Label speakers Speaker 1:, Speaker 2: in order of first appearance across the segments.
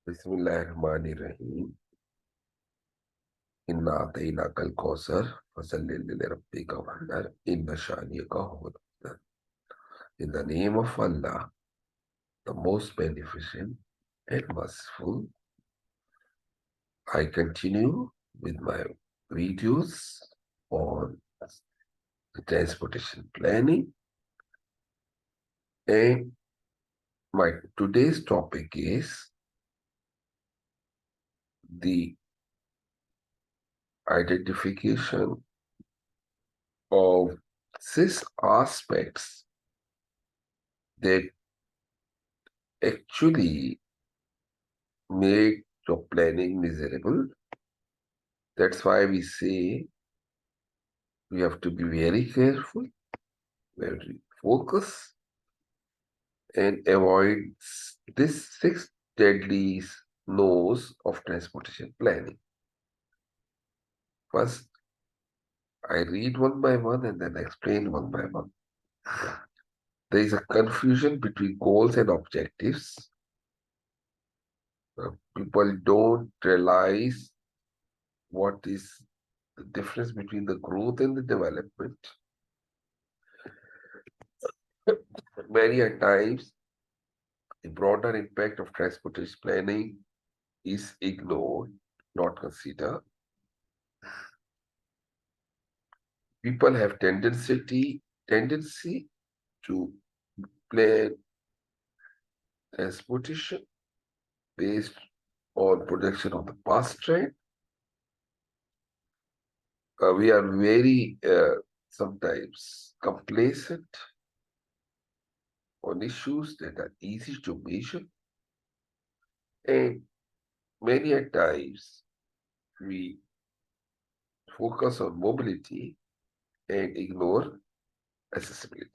Speaker 1: बिस्मिल्लाहिर्रहमानिर्रहीम। इन्ना अतईना कल कौसर फसल्लि लिरब्बिका वन्हर इन्न शानियका हुवल अबतर। In the name of Allah, the most beneficent and merciful, I continue with my videos on transportation planning, and my today's topic is the identification of 6 aspects that actually make your planning miserable. That's why we say we have to be very careful, very focus, and avoid this 6 deadly no's of transportation planning. First, I read one by one and then explain one by one. There is a confusion between goals and objectives. People don't realize what is the difference between the growth and the development. Many a times, the broader impact of transportation planning is ignored, not considered. People have tendency to plan transportation based on projection of the past trend. We are very sometimes complacent on issues that are easy to measure, and many a times we focus on mobility and ignore accessibility.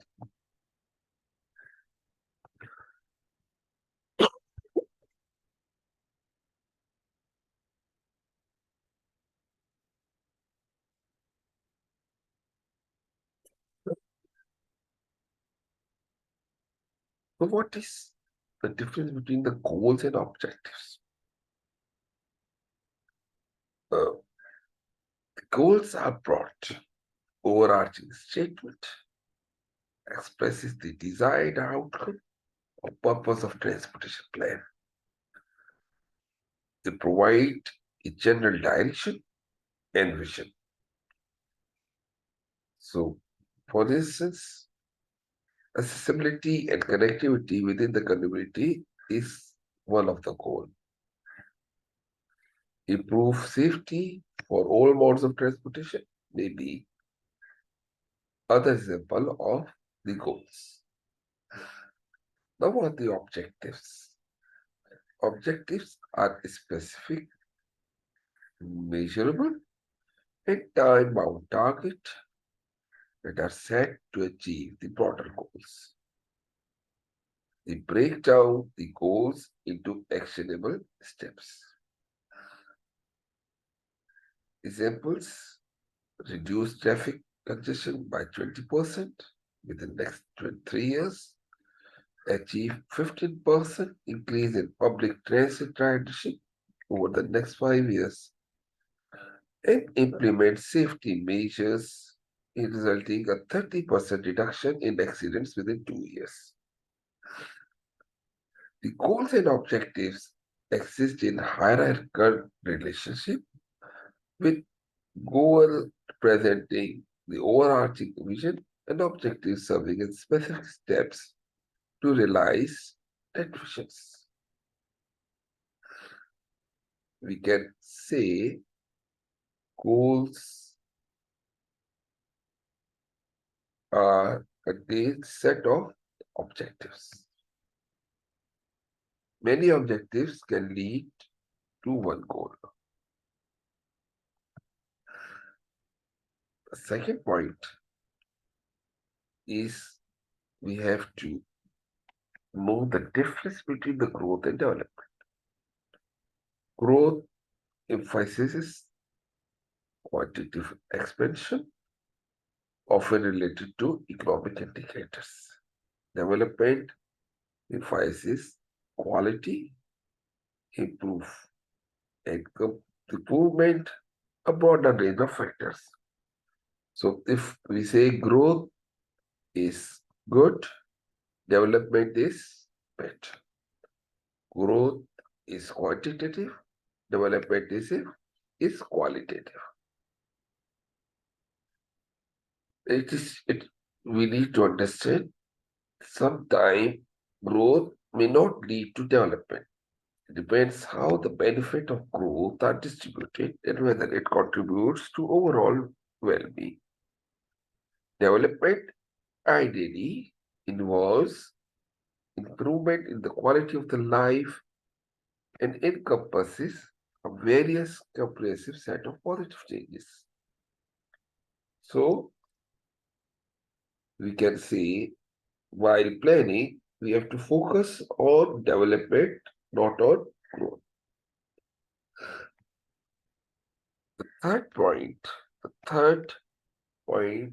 Speaker 1: So, what is the difference between the goals and objectives? Uh, the goals are broad, overarching statement, expresses the desired outcome or purpose of transportation plan. They provide a general direction and vision. So, for instance, accessibility and connectivity within the community is one of the goals. Improve safety for all modes of transportation may be other example of the goals. Now, what are the objectives? Objectives are specific, measurable, and time-bound target that are set to achieve the broader goals. They break down the goals into actionable steps. Examples: reduce traffic congestion by 20% within the next 3 years, achieve 15% increase in public transit ridership over the next 5 years, and implement safety measures resulting a 30% reduction in accidents within 2 years. The goals and objectives exist in hierarchical relationship, with goal presenting the overarching vision and objectives serving as specific steps to realize that visions. We can say goals are a detailed set of objectives. Many objectives can lead to one goal. The second point is we have to know the difference between the growth and development. Growth emphasizes quantitative expansion, often related to economic indicators. Development emphasizes quality, improve income, improvement, a broader range of factors. So if we say growth is good, development is bad. Growth is quantitative, development is qualitative. We need to understand sometime growth may not lead to development. It depends how the benefit of growth are distributed and whether it contributes to overall well-being. Development ideally involves improvement in the quality of the life and encompasses a various comprehensive set of positive changes. So we can say while planning, we have to focus on development, not on growth. Third point, the third point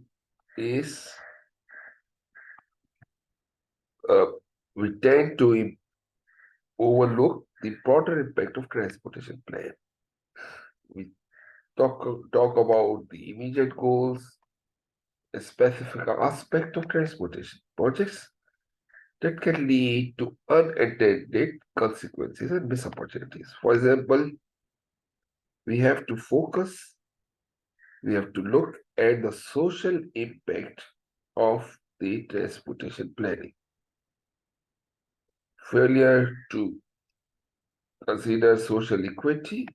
Speaker 1: is uh, we tend to overlook the broader impact of transportation plan. We talk about the immediate goals, a specific aspect of transportation projects that can lead to unintended consequences and missed opportunities. For example, we have to focus, we have to look at the social impact of the transportation planning. Failure to consider social equity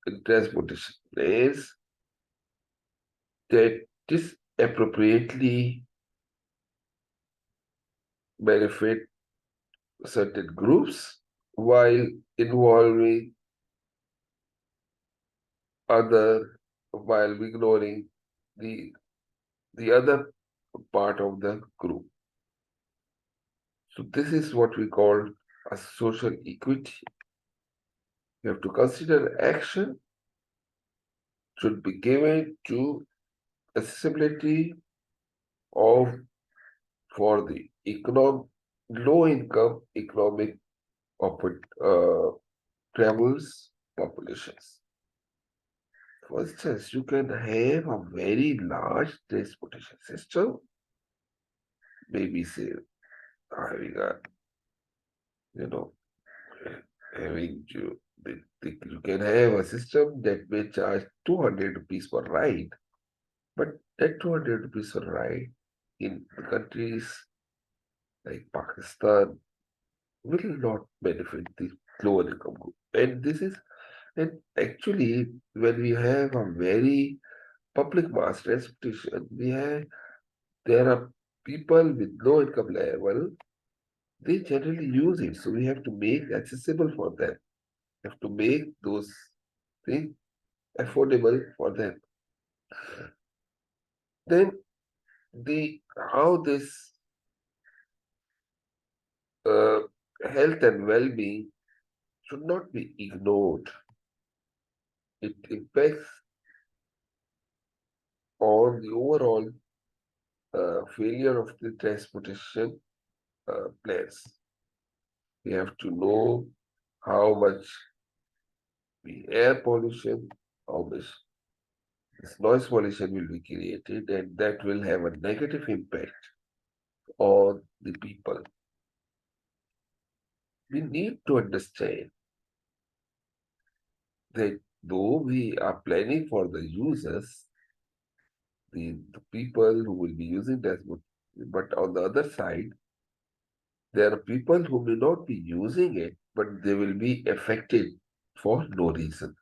Speaker 1: in transportation plans that disappropriately benefit certain groups while involving other while ignoring the other part of the group. So this is what we call a social equity. You have to consider action should be given to accessibility of for the low income economic travels populations. For instance, you can have a very large transportation system, maybe say having a, you know, having you can have a system that may charge 200 rupees per ride, but that 200 rupees per ride in countries like Pakistan will not benefit the lower income group. And actually, when we have a very public mass transportation, there are people with low income level, they generally use it. So we have to make accessible for them. We have to make those things affordable for them. Then the how this uh, health and well-being should not be ignored. It impacts on the overall failure of the transportation plans. We have to know how much the air pollution, how much this noise pollution will be created, and that will have a negative impact on the people. We need to understand that though we are planning for the users, the people who will be using that, but on the other side, there are people who may not be using it, but they will be affected for no reason.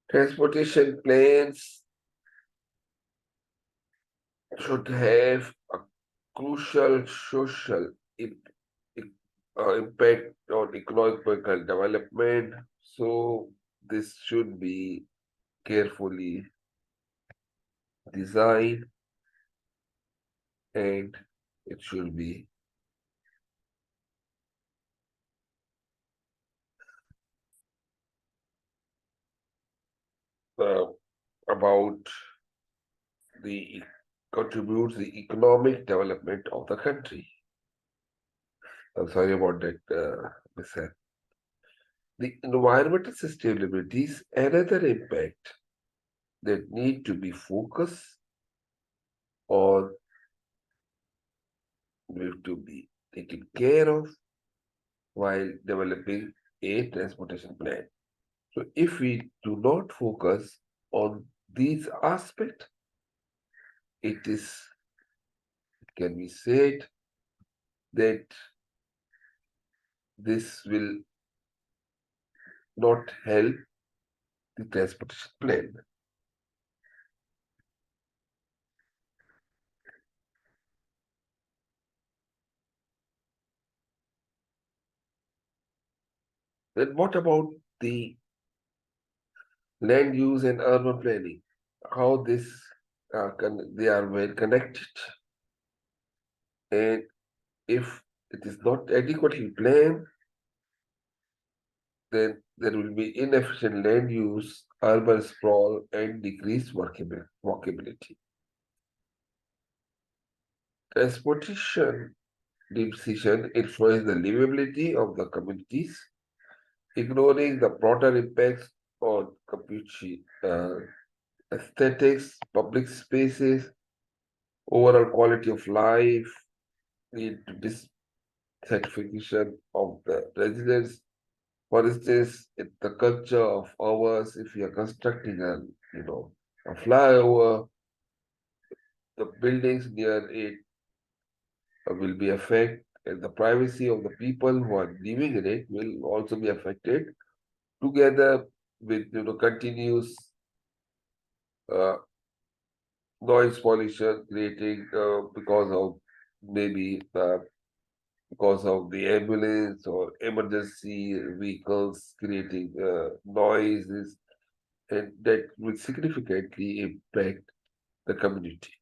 Speaker 1: Transportation plans should have a crucial social impact on economical development. So this should be carefully designed and it should be uh, about the contributes the economic development of the country. I'm sorry about that, Mr. The environmental sustainability is another impact that need to be focused on, need to be taken care of while developing a transportation plan. So if we do not focus on these aspects, it is, can be said that this will not help the transportation plan. Then what about the land use and urban planning? How this they are well connected, and if it is not adequately planned, then there will be inefficient land use, urban sprawl, and decreased walkability. Transportation decision influence the livability of the communities, ignoring the broader impacts on aesthetics, public spaces, overall quality of life, lead to dissatisfaction of the residents. For instance, in the culture of ours, if we are constructing a flyover, the buildings near it will be affected, and the privacy of the people who are living in it will also be affected. Together with continuous uh, noise pollution creating because of maybe because of the ambulance or emergency vehicles creating noises, and that will significantly impact the community.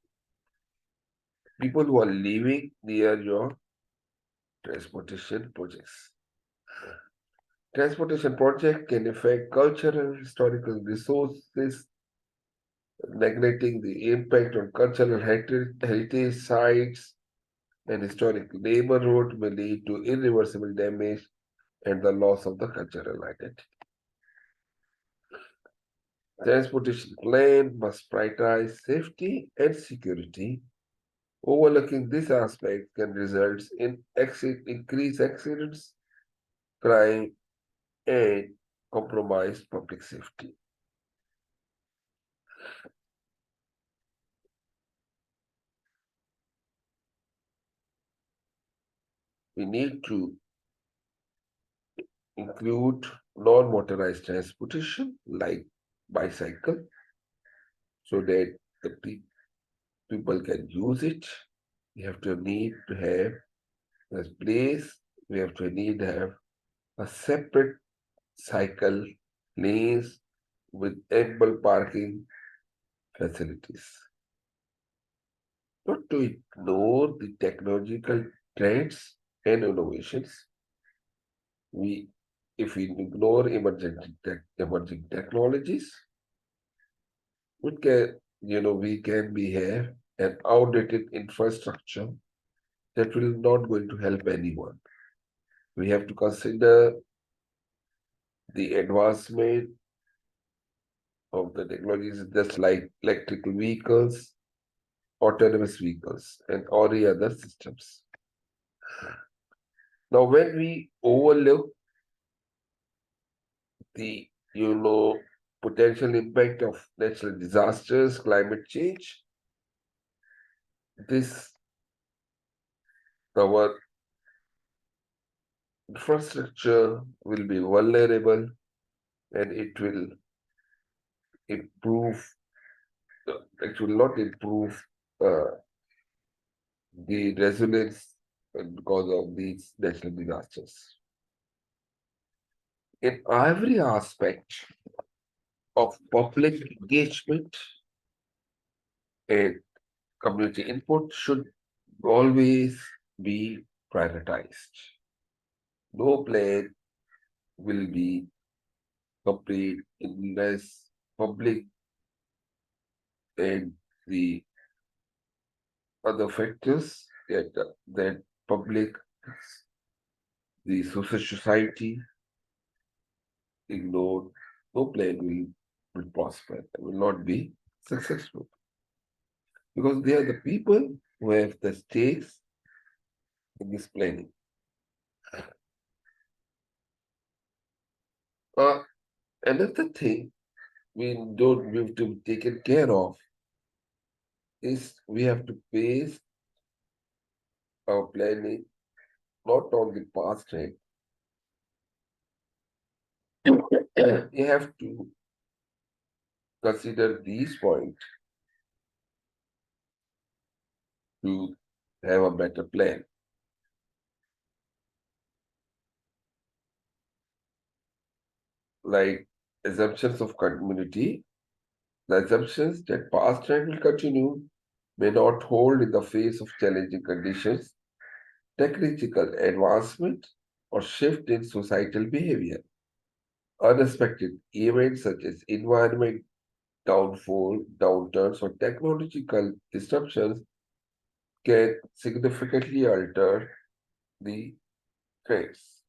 Speaker 1: People who are living near your transportation projects. Transportation project can affect cultural historical resources, neglecting the impact on cultural heritage sites and historic neighborhood may lead to irreversible damage and the loss of the cultural identity. Transportation plan must prioritize safety and security. Overlooking this aspect can result in increased accidents, crime, and compromised public safety. We need to include non-motorized transportation like bicycle so that the people can use it. We have to need to have a place. We have to need to have a separate cycle lanes with ample parking facilities. Not to ignore the technological trends and innovations. We, if we ignore emerging technologies, we can be have an outdated infrastructure that will not going to help anyone. We have to consider the advancement of the technologies just like electrical vehicles, autonomous vehicles, and all the other systems. Now, when we overlook the potential impact of natural disasters, climate change, this our infrastructure will be vulnerable and it will improve, it will not improve uh, the resilience because of these natural disasters. In every aspect of public engagement and community input should always be prioritized. No plan will be complete unless public and the other factors that public The society ignored, no plan will prosper and will not be successful because they are the people who have the stakes in this planning. Uh, Another thing we have to be taken care of is we have to base our planning not on the past trend. You have to consider these points to have a better plan, like assumptions of continuity. The assumptions that past trend will continue may not hold in the face of challenging conditions, technological advancement, or shift in societal behavior. Unexpected events such as environment downfall, downturns, or technological disruptions can significantly alter the trends.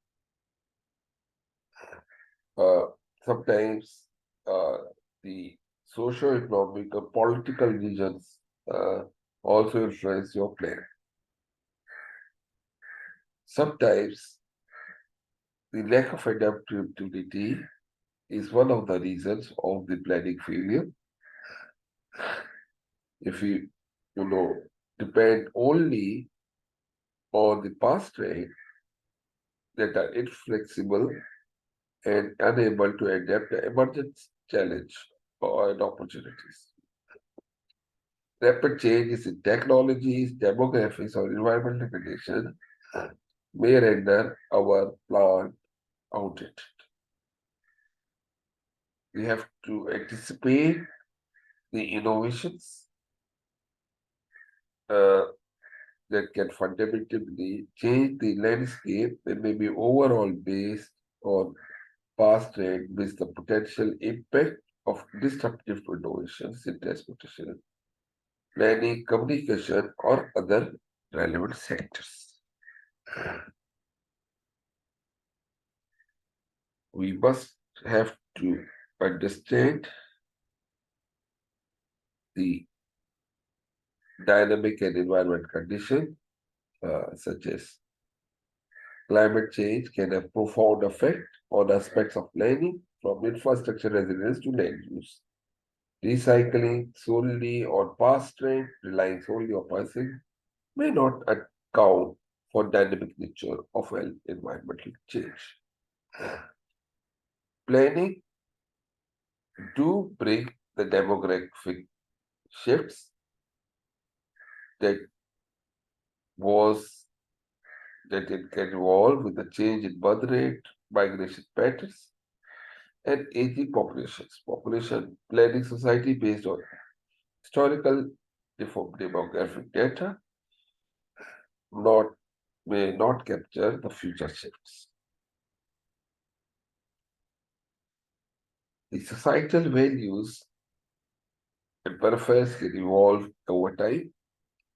Speaker 1: Uh, Sometimes the socio-economic or political regions also influence your plan. Sometimes the lack of adaptability is one of the reasons of the planning failure. If you depend only on the past trend that are inflexible and unable to adapt to emergent challenge or opportunities. Rapid changes in technologies, demographics, or environmental conditions may render our plan outdated. We have to anticipate the innovations uh, that can fundamentally change the landscape that may be overall based on past trend with the potential impact of disruptive innovations in transportation, planning, communication, or other relevant sectors. We must have to understand the dynamic and environment condition, such as climate change, can have profound effect on aspects of planning, from infrastructure resilience to land use. Recycling solely on past trend, relying solely on pricing, may not account for dynamic nature of environmental change. Planning do bring the demographic shifts that was that it can evolve with the change in birth rate, migration patterns, and aging populations. Population planning society based on historical demographic data not may not capture the future shifts. The societal values and preferences can evolve over time,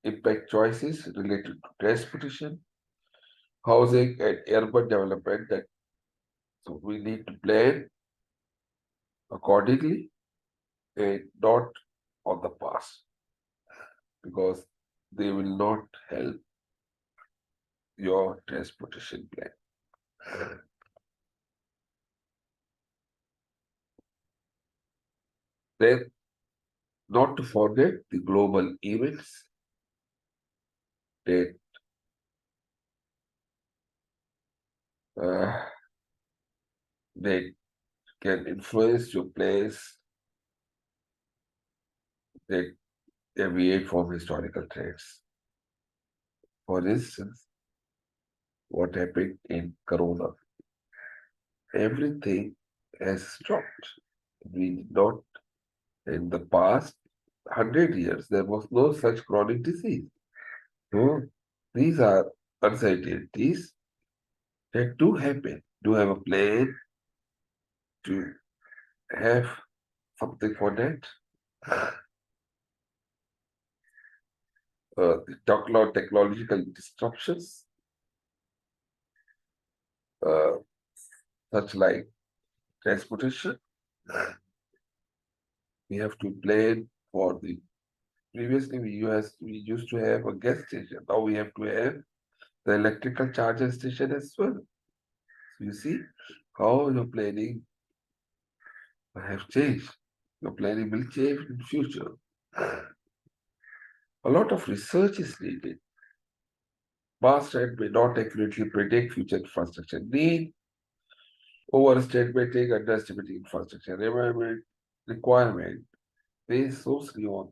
Speaker 1: impact choices related to transportation, housing, and urban development. That so we need to plan accordingly and not on the past because they will not help your transportation plan. Then, not to forget the global events that uh, that can influence your plans that deviate from historical trends. For instance, what happened in Corona? Everything has stopped. We did not, in the past 100 years, there was no such chronic disease. So these are uncertainties that do happen. Do have a plan to have something for that. The technological disruptions uh, such like transportation. We have to plan for the previously we used to have a gas station. Now we have to have the electrical charger station as well. So you see how your planning have changed. Your planning will change in future. A lot of research is needed. Past trend may not accurately predict future infrastructure need, overestimating, underestimating infrastructure environment requirement based solely on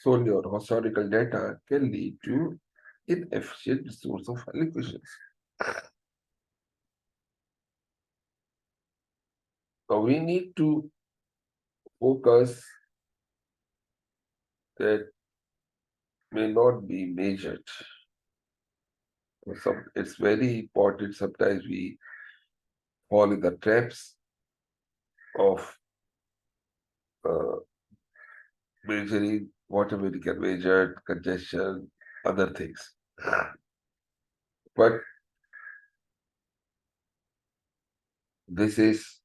Speaker 1: historical data can lead to inefficient resource of allocations. So we need to focus that may not be measured. It's very important. Sometimes we fall in the traps of uh, measuring whatever we can measure, congestion, other things. But this is,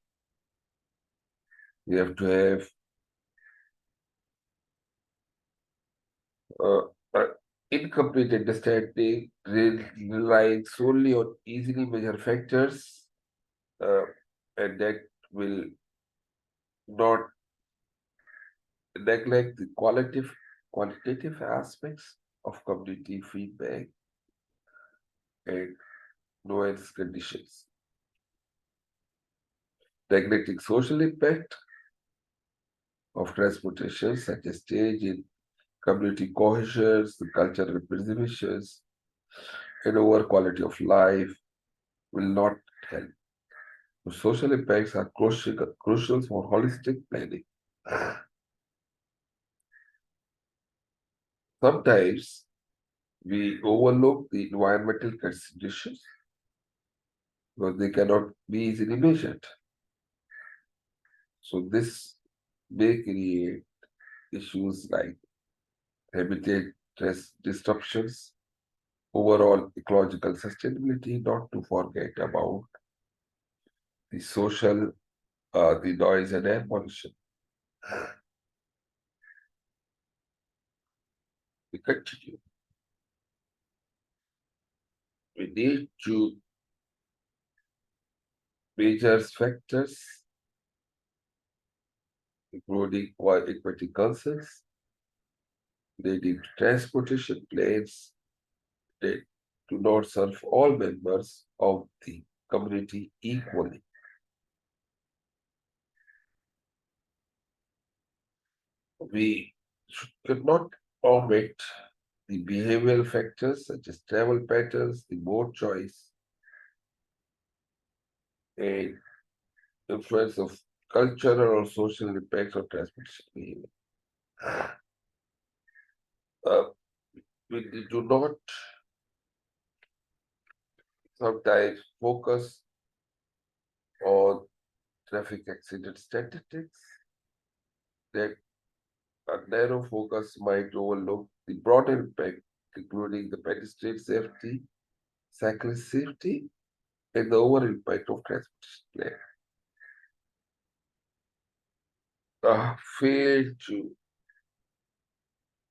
Speaker 1: we have to have uh, uh, incomplete understanding, relying solely on easily measured factors, uh, and that will not neglect the quantitative aspects of community feedback and nuance conditions. Neglecting social impact of transportation, such as change in community cohesion, the cultural preservations, and over quality of life will not help. The social impacts are crucial for holistic planning. Sometimes we overlook the environmental considerations because they cannot be easily measured. So this may create issues like habitat disruptions, overall ecological sustainability, not to forget about the social, the noise and air pollution. We continue. We need to measure factors, including equity concerns, leading to transportation plans that do not serve all members of the community equally. We should not omit the behavioral factors such as travel patterns, the mode choice, and influence of cultural or social impacts on transportation behavior. Uh, we do not sometimes focus on traffic accident statistics that a narrow focus might overlook the broader impact, including the pedestrian safety, cyclist safety, and the overall impact of transportation plan. Fail to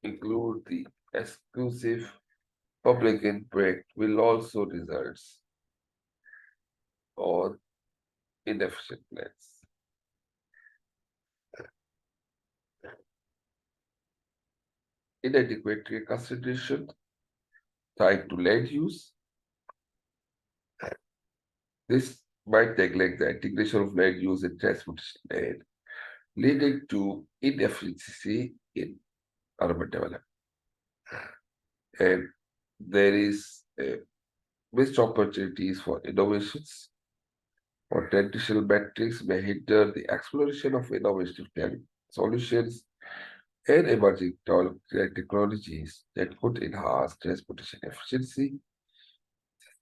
Speaker 1: include the exclusive public impact will also result on inefficient plans. Inadequate consideration tied to land use. This might neglect the integration of land use in transportation and leading to inefficiency in urban development. And there is missed opportunities for innovations or traditional metrics may hinder the exploration of innovative solutions and emerging technologies that could enhance transportation efficiency,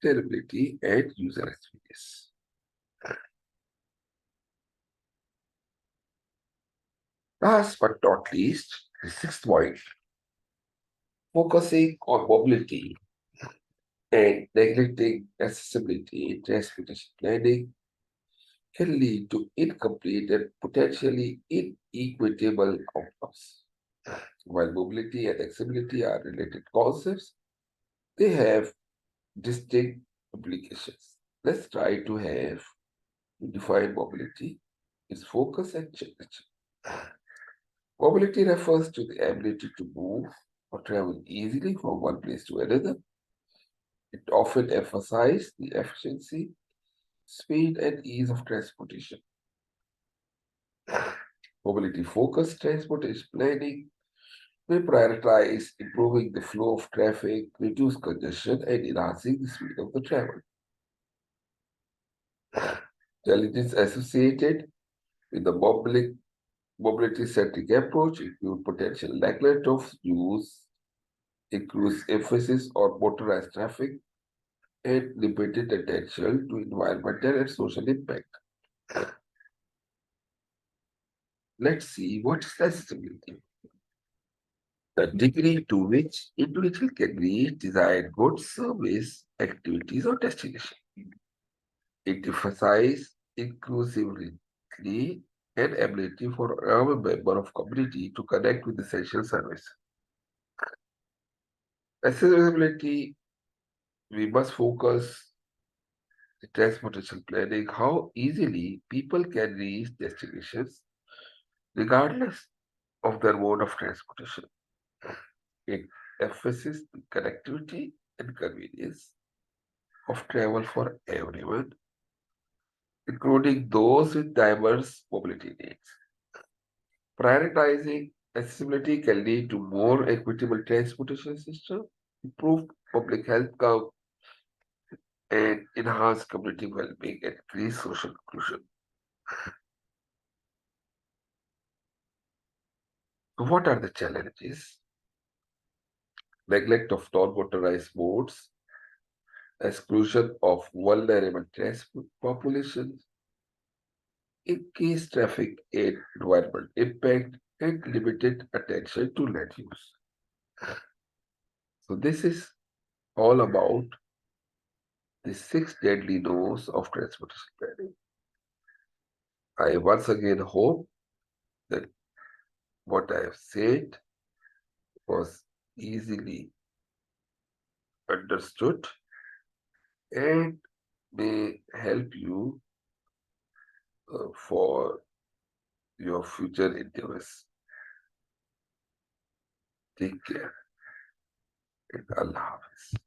Speaker 1: sustainability, and user experience. Last but not least, the sixth point, focusing on mobility. And neglecting accessibility in transportation planning can lead to incomplete and potentially inequitable outcomes. While mobility and accessibility are related concepts, they have distinct implications. Let's try to have define mobility, its focus and challenge. Mobility refers to the ability to move or travel easily from one place to another. It often emphasizes the efficiency, speed, and ease of transportation. Mobility focused transportation planning may prioritize improving the flow of traffic, reduce congestion, and enhancing the speed of the travel. Challenges associated with the mobility-centric approach include potential neglect of use, increased emphasis on motorized traffic, and limited attention to environmental and social impact. Let's see what is accessibility. The degree to which individual can reach desired goods, service, activities, or destination. It emphasizes inclusivity and ability for every member of community to connect with essential service. Accessibility, we must focus the transportation planning, how easily people can reach destinations regardless of their mode of transportation. It emphasizes the connectivity and convenience of travel for everyone, including those with diverse mobility needs. Prioritizing accessibility can lead to more equitable transportation system, improved public health and enhanced community well-being and increased social inclusion. So what are the challenges? Neglect of non-motorized modes, exclusion of vulnerable transport populations, increased traffic and environment impact, and limited attention to land use. So this is all about the six deadly no's of transportation planning. I once again hope that what I have said was easily understood and may help you for your future endeavors. Take care and Allah Hafiz.